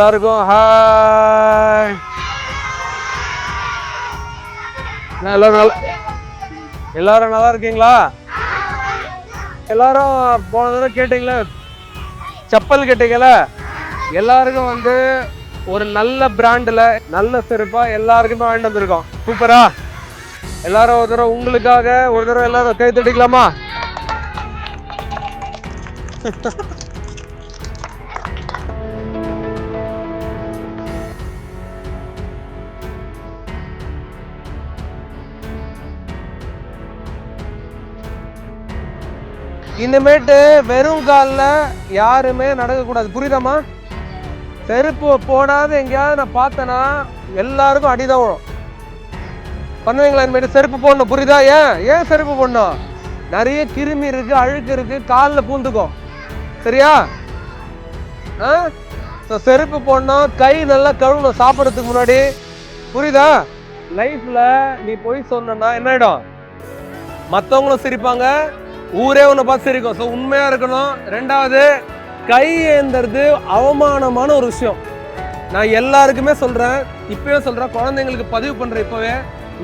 எல்லாருக்கும் ஹாய். எல்லாரும் நல்லா இருக்கீங்களா? எல்லாரும் போன தடவை கேட்டீங்களா, செப்பல் கேட்டீங்கள, எல்லாருக்கும் வந்து ஒரு நல்ல பிராண்டில் நல்ல செருப்பா எல்லாருக்குமே வாங்கிட்டு வந்திருக்கோம். சூப்பரா? எல்லாரும் ஒரு தடவை உங்களுக்காக ஒரு தடவை எல்லாரும் கை தட்டிக்கலாமா? இனிமேட்டு வெறும் காலில் யாருமே நடக்கக்கூடாது, புரியுதாமா? செருப்பு போடாத எங்கேயாவது நான் பார்த்தேன்னா எல்லாருக்கும் அடிதான் விழும். பண்ணுவீங்களா? இனிமேட்டு செருப்பு போடணும், புரியுதா? ஏன் செருப்பு போடணும்? நிறைய கிருமி இருக்கு, அழுக்கு இருக்கு, காலில் பூந்துக்கும். சரியா? செருப்பு போடணும், கை நல்லா கழுவணும் சாப்பிட்றதுக்கு முன்னாடி, புரியுதா? லைஃப்ல நீ போய் சொன்னா என்ன ஆயிடும்? மற்றவங்களும் சிரிப்பாங்க, ஊரே உன்னை பார்த்து சிரிக்கும். ஸோ உண்மையா இருக்கணும். ரெண்டாவது, கை ஏந்துறது அவமானமான ஒரு விஷயம். நான் எல்லாருக்குமே சொல்றேன், இப்பவே சொல்றேன், குழந்தைங்களுக்கு பதிவு பண்றேன். இப்பவே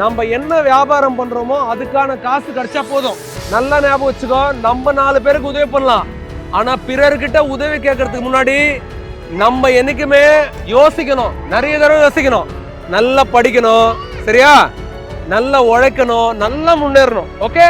நம்ம என்ன வியாபாரம் பண்றோமோ அதுக்கான காசு கிடைச்சா போதும். நல்லா ஞாபகம் வச்சுக்கோ, நம்ம 4 பேருக்கு உதவி பண்ணலாம். ஆனா பிறர்கிட்ட உதவி கேட்கறதுக்கு முன்னாடி நம்ம என்னைக்குமே யோசிக்கணும், நிறைய தடவை யோசிக்கணும். நல்லா படிக்கணும், சரியா? நல்லா உழைக்கணும், நல்லா முன்னேறணும். ஓகே?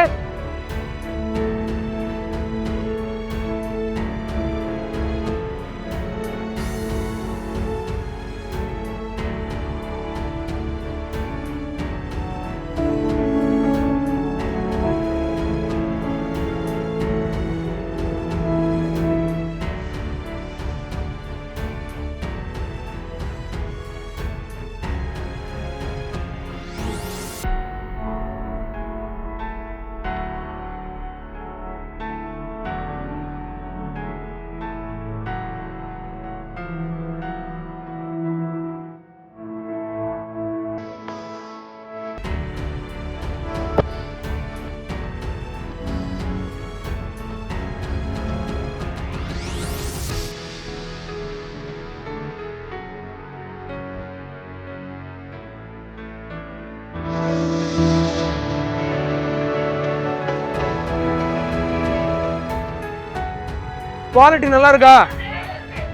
குவாலிட்டி நல்லா இருக்கா?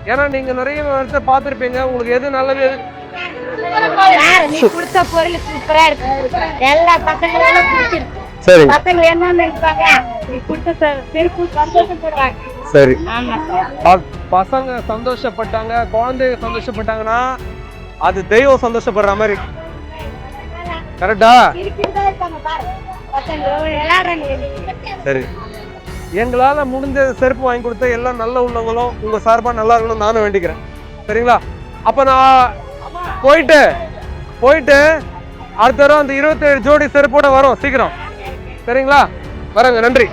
ஏன்னா நீங்க நிறைய இடத்த பார்த்துருப்பீங்க, உங்களுக்கு எது நல்லது சரி சரி. பசங்க சந்தோஷப்பட்டாங்க, குழந்தைங்க சந்தோஷப்பட்டாங்கன்னா அது தெய்வம் சந்தோஷப்படுற மாதிரி. கரெக்டா? சரி. எங்களால் முடிஞ்ச செருப்பு வாங்கி கொடுத்த எல்லாம் நல்ல உள்ளவங்களும் உங்க சார்பா நல்லா இருக்கணும் நானும் வேண்டிக்கிறேன். சரிங்களா? அப்ப நான் போயிட்டு அடுத்த தடவை அந்த 27 ஜோடி செருப்போட வரும் சீக்கிரம். சரிங்களா? வரேங்க. நன்றி.